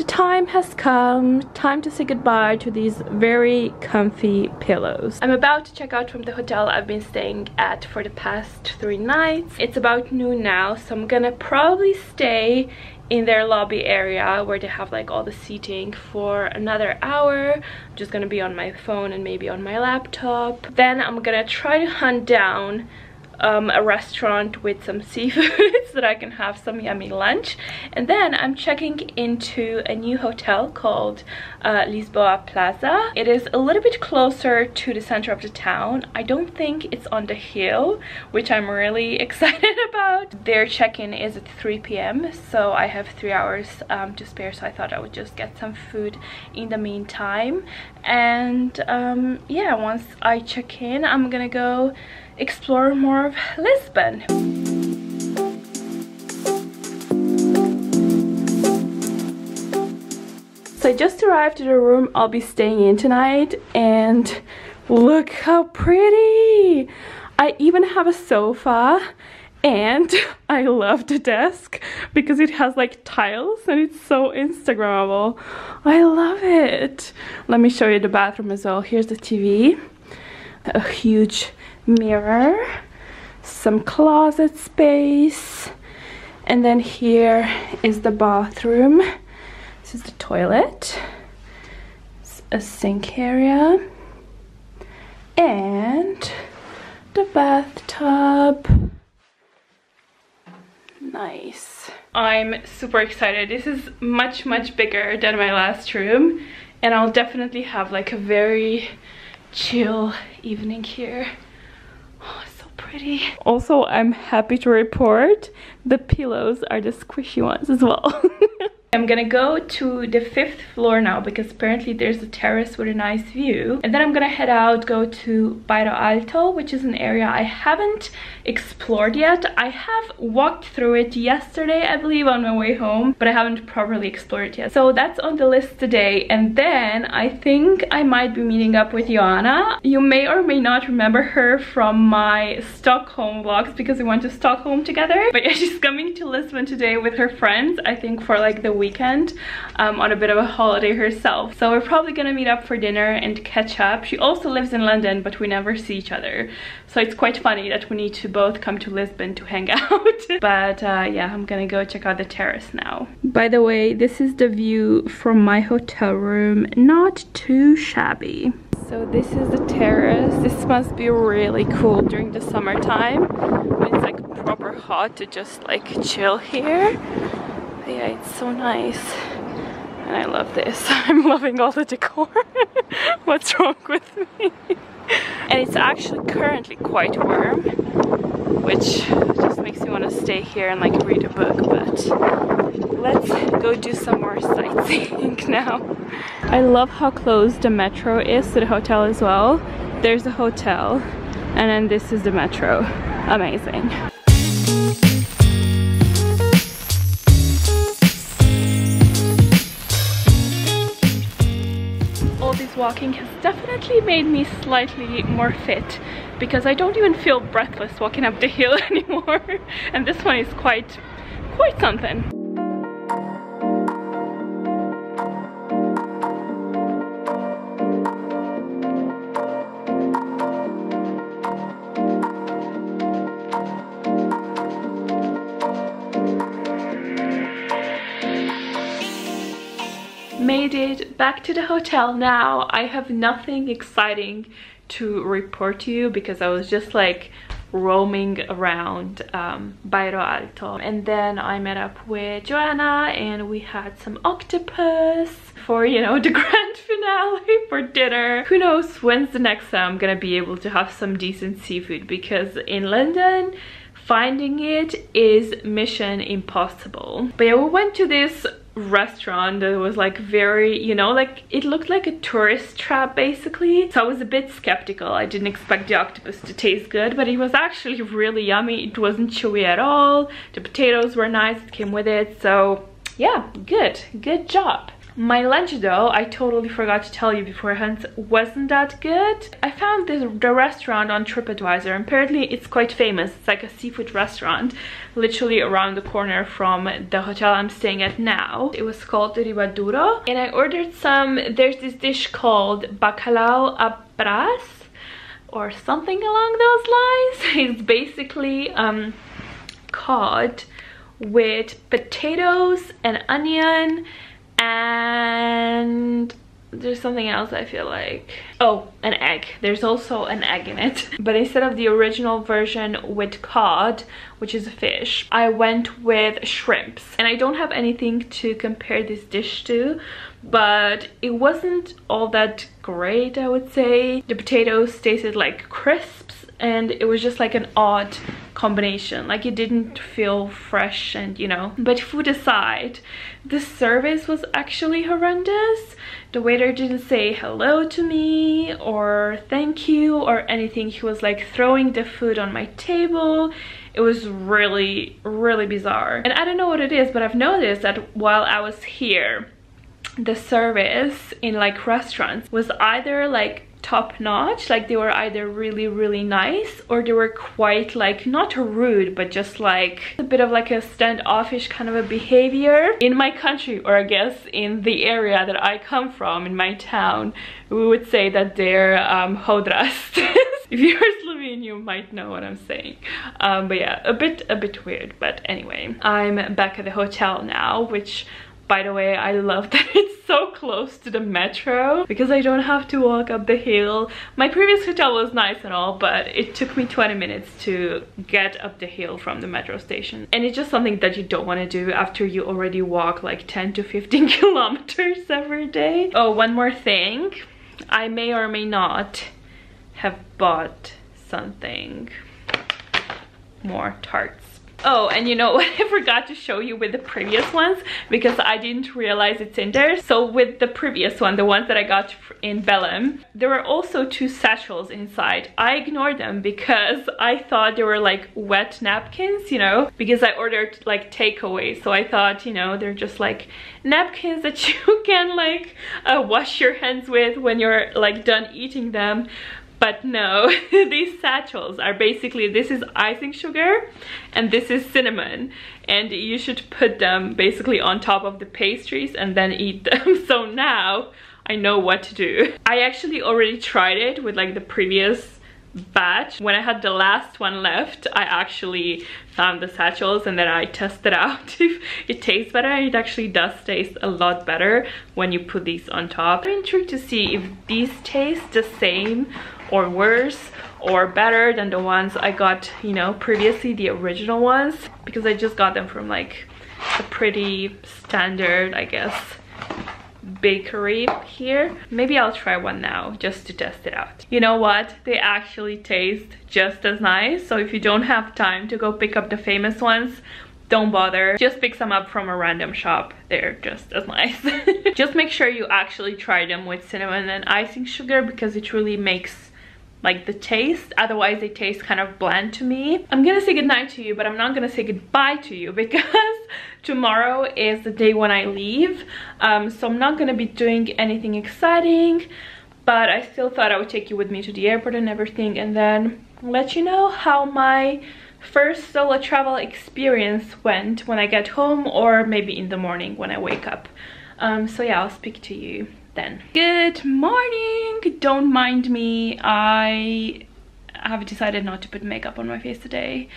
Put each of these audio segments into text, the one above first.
The time has come, time to say goodbye to these very comfy pillows. I'm about to check out from the hotel I've been staying at for the past 3 nights. It's about noon now, so I'm gonna probably stay in their lobby area where they have like all the seating for another hour. I'm just gonna be on my phone and maybe on my laptop. Then I'm gonna try to hunt down a restaurant with some seafood so that I can have some yummy lunch. And then I'm checking into a new hotel called Lisbon Plaza. It is a little bit closer to the center of the town. I don't think it's on the hill, which I'm really excited about. Their check-in is at 3 p.m. so I have 3 hours to spare, so I thought I would just get some food in the meantime. And yeah, once I check in, I'm gonna go explore more of Lisbon. So I just arrived at the room I'll be staying in tonight, and look how pretty! I even have a sofa, and I love the desk because it has like tiles and it's so Instagrammable. I love it. Let me show you the bathroom as well. Here's the TV, a huge mirror, some closet space, and then here is the bathroom. This is the toilet, it's a sink area, and the bathtub. Nice. I'm super excited. This is much bigger than my last room, and I'll definitely have like a very chill evening here. Oh, so pretty. Also, I'm happy to report the pillows are the squishy ones as well. I'm gonna go to the 5th floor now because apparently there's a terrace with a nice view. And then I'm gonna head out, go to Bairro Alto, which is an area I haven't explored yet. I have walked through it yesterday, I believe, on my way home, but I haven't properly explored it yet. So that's on the list today. And then I think I might be meeting up with Joanna. You may or may not remember her from my Stockholm vlogs because we went to Stockholm together. But yeah, she's coming to Lisbon today with her friends, I think for like the weekend, on a bit of a holiday herself. So we're probably gonna meet up for dinner and catch up. She also lives in London, but we never see each other. So it's quite funny that we need to both come to Lisbon to hang out. But yeah, I'm gonna go check out the terrace now. By the way, this is the view from my hotel room. Not too shabby. So this is the terrace. This must be really cool during the summertime when it's like proper hot to just like chill here. But yeah, it's so nice. And I love this. I'm loving all the decor. What's wrong with me? And it's actually currently quite warm, which just makes me want to stay here and like read a book. But let's go do some more sightseeing now. I love how close the metro is to the hotel as well. There's the hotel, and then this is the metro. Amazing. All this walking has definitely made me slightly more fit because I don't even feel breathless walking up the hill anymore. And this one is quite something. Made it back to the hotel now. I have nothing exciting to report to you because I was just like roaming around Bairro Alto. And then I met up with Joanna and we had some octopus for, you know, the grand finale for dinner. Who knows when's the next time I'm gonna be able to have some decent seafood, because in London finding it is mission impossible. But yeah, we went to this restaurant that was like very, you know, like it looked like a tourist trap basically. So I was a bit skeptical. I didn't expect the octopus to taste good, but it was actually really yummy. It wasn't chewy at all. The potatoes were nice, it came with it. So yeah, good job. My lunch though, I totally forgot to tell you beforehand, wasn't that good. I found the restaurant on TripAdvisor. Apparently it's quite famous. It's like a seafood restaurant literally around the corner from the hotel I'm staying at now. It was called Ribaduro, and I ordered some. There's this dish called bacalao a bras or something along those lines. It's basically cod with potatoes and onion, and there's something else I feel like. Oh, an egg. There's also an egg in it. But instead of the original version with cod, which is a fish, I went with shrimps. And I don't have anything to compare this dish to, but it wasn't all that great, I would say. The potatoes tasted like crisps, and it was just like an odd combination. Like, it didn't feel fresh, and you know. But food aside, the service was actually horrendous. The waiter didn't say hello to me or thank you or anything. He was like throwing the food on my table. It was really, really bizarre. And I don't know what it is, but I've noticed that while I was here, the service in like restaurants was either like top notch, like they were either really, really nice, or they were quite like not rude, but just like a bit of like a standoffish kind of a behavior. In my country, or I guess in the area that I come from, in my town, we would say that they're hodrast. If you're Slovene, you might know what I'm saying. But yeah, a bit weird. But anyway, I'm back at the hotel now, which, by the way, I love that it's so close to the metro because I don't have to walk up the hill. My previous hotel was nice and all, but it took me 20 minutes to get up the hill from the metro station. And it's just something that you don't want to do after you already walk like 10 to 15 kilometers every day. Oh, one more thing. I may or may not have bought something more tarts. Oh, and you know what I forgot to show you with the previous ones, because I didn't realize it's in there. So with the previous one, the ones that I got in Belém, there were also 2 satchels inside. I ignored them because I thought they were like wet napkins, you know, because I ordered like takeaway. So I thought, you know, they're just like napkins that you can like wash your hands with when you're like done eating them. But no, these satchels are basically, this is icing sugar and this is cinnamon, and you should put them basically on top of the pastries and then eat them. So now I know what to do. I actually already tried it with like the previous batch. When I had the last one left, I actually found the satchels and then I tested out if it tastes better. It actually does taste a lot better when you put these on top. I'm intrigued to see if these taste the same or worse or better than the ones I got, you know, previously, the original ones, because I just got them from like a pretty standard, I guess, bakery here. Maybe I'll try one now just to test it out. You know what? They actually taste just as nice. So if you don't have time to go pick up the famous ones, don't bother. Just pick some up from a random shop. They're just as nice. Just make sure you actually try them with cinnamon and icing sugar, because it really makes like the taste. Otherwise they taste kind of bland to me. I'm gonna say goodnight to you, but I'm not gonna say goodbye to you because tomorrow is the day when I leave. So I'm not gonna be doing anything exciting, but I still thought I would take you with me to the airport and everything, and then let you know how my first solo travel experience went when I get home, or maybe in the morning when I wake up. So yeah, I'll speak to you then. Good morning! Don't mind me, I have decided not to put makeup on my face today,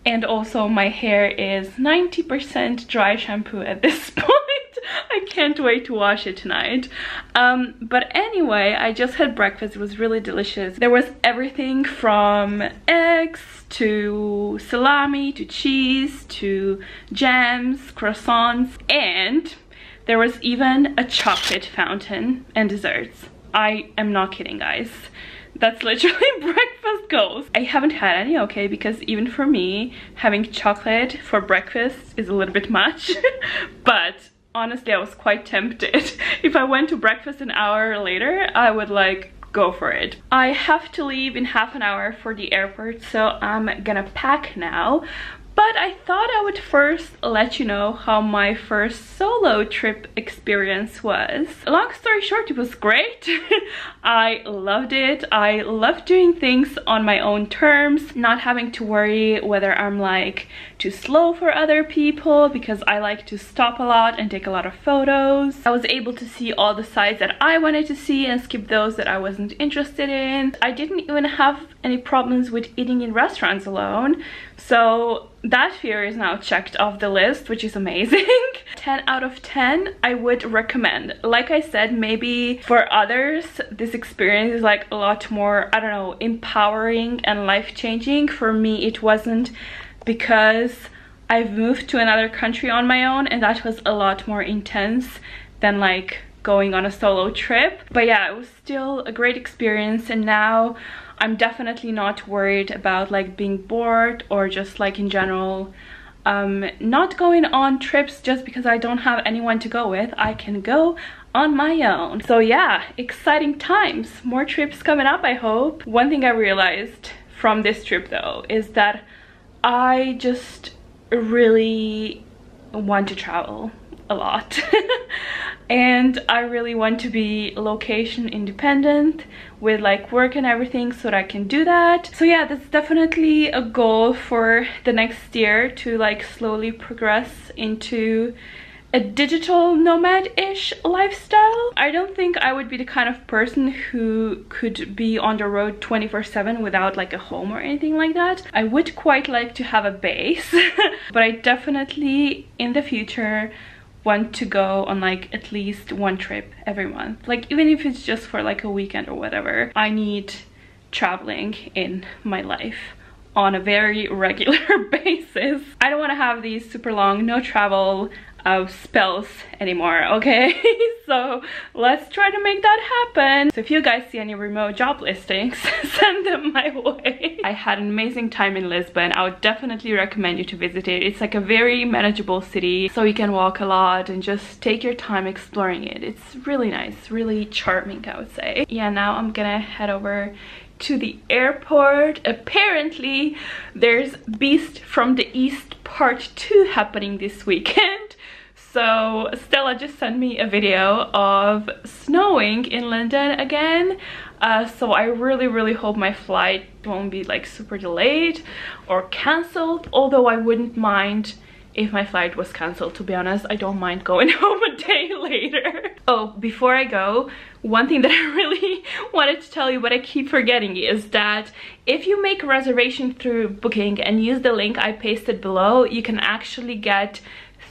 and also my hair is 90% dry shampoo at this point. I can't wait to wash it tonight. But anyway, I just had breakfast. It was really delicious. There was everything from eggs to salami to cheese to jams, croissants, and there was even a chocolate fountain and desserts. I am not kidding, guys. That's literally breakfast goals. I haven't had any, okay, because even for me, having chocolate for breakfast is a little bit much. But honestly, I was quite tempted. If I went to breakfast an hour later, I would like go for it. I have to leave in half an hour for the airport, so I'm gonna pack now. But I thought I would first let you know how my first solo trip experience was. Long story short, it was great. I loved it. I loved doing things on my own terms, not having to worry whether I'm like too slow for other people, because I like to stop a lot and take a lot of photos. I was able to see all the sites that I wanted to see and skip those that I wasn't interested in. I didn't even have any problems with eating in restaurants alone, so that fear is now checked off the list, which is amazing. 10 out of 10 I would recommend. Like I said, maybe for others this experience is like a lot more, I don't know, empowering and life-changing. For me it wasn't, because I've moved to another country on my own and that was a lot more intense than like going on a solo trip. But yeah, it was still a great experience, and now I'm definitely not worried about like being bored or just like in general not going on trips just because I don't have anyone to go with. I can go on my own. So yeah, exciting times. More trips coming up, I hope. One thing I realized from this trip though is that I just really want to travel a lot. And I really want to be location independent with like work and everything, so that I can do that. So yeah, that's definitely a goal for the next year, to like slowly progress into a digital nomad-ish lifestyle. I don't think I would be the kind of person who could be on the road 24/7 without like a home or anything like that. I would quite like to have a base, but I definitely in the future want to go on like at least one trip every month. Like even if it's just for like a weekend or whatever, I need traveling in my life on a very regular basis. I don't want to have these super long no travel spells anymore, okay? So let's try to make that happen. So if you guys see any remote job listings, send them my way. I had an amazing time in Lisbon. I would definitely recommend you to visit it. It's like a very manageable city, so you can walk a lot and just take your time exploring it. It's really nice, really charming, I would say. Yeah, now I'm gonna head over to the airport. Apparently there's Beast from the East Part 2 happening this weekend. So Stella just sent me a video of snowing in London again. So I really hope my flight won't be like super delayed or cancelled, although I wouldn't mind if my flight was cancelled, to be honest. I don't mind going home a day later. Oh, before I go, one thing that I really wanted to tell you but I keep forgetting is that if you make a reservation through Booking and use the link I pasted below, you can actually get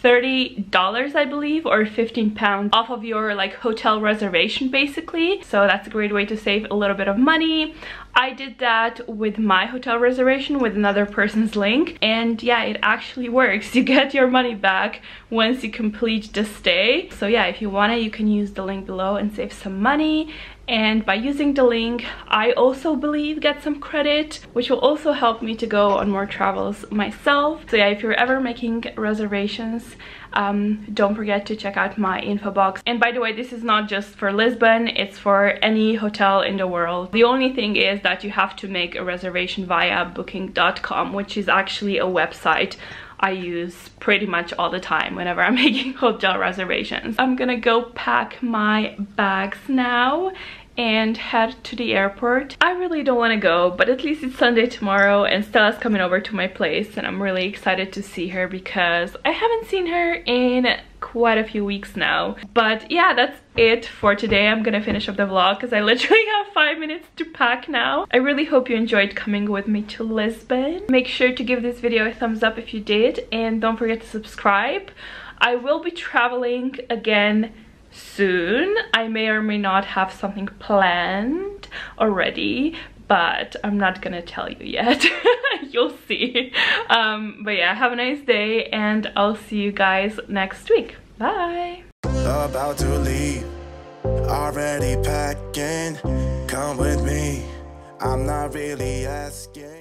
$30, I believe, or £15 off of your like hotel reservation basically. So that's a great way to save a little bit of money. I did that with my hotel reservation with another person's link, and yeah, it actually works. You get your money back once you complete the stay. So yeah, if you want it, you can use the link below and save some money. And by using the link, I also believe get some credit, which will also help me to go on more travels myself. So yeah, if you're ever making reservations, don't forget to check out my info box. And by the way, this is not just for Lisbon, it's for any hotel in the world. The only thing is that you have to make a reservation via booking.com, which is actually a website I use pretty much all the time whenever I'm making hotel reservations. I'm gonna go pack my bags now and head to the airport. I really don't want to go, but at least it's Sunday tomorrow and Stella's coming over to my place, and I'm really excited to see her because I haven't seen her in quite a few weeks now. But yeah, that's it for today. I'm gonna finish up the vlog because I literally have 5 minutes to pack now. I really hope you enjoyed coming with me to Lisbon. Make sure to give this video a thumbs up if you did, and don't forget to subscribe. I will be traveling again soon. I may or may not have something planned already, but I'm not gonna tell you yet. You'll see. But yeah, have a nice day and I'll see you guys next week. Bye. About to leave, already packing. Come with me, I'm not really asking.